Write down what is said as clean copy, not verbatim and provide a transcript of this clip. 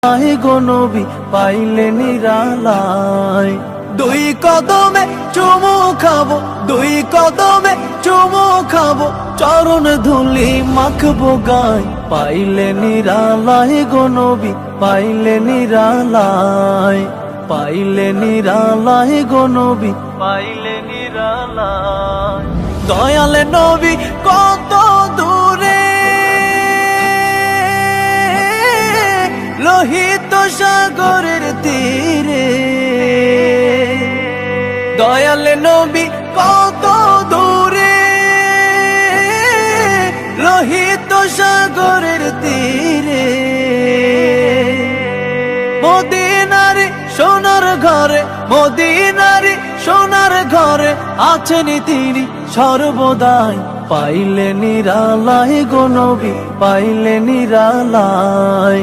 আয় গো নবী পাইলে নিরালায়। দুই কদমে চুমু খাবো, দুই কদমে চুমু খাবো, চরণ ধুলি মাখবো গায়। পাইলে নিরালায় গো নবী পাইলে নিরালায়, পাইলে নিরালায় গো নবী পাইলে নিরালায়। দয়ালে নবী কত দূরে, লোহিত সাগরের তীরে। দয়ালে নবী কত দূরে, লোহিত সাগরের তীরে। মদিনার সোনার ঘরে, মদিনার সোনার ঘরে আছেন তিনি সর্বদাই। পাইলে নিরালায় গো নবী পাইলে নিরালায়।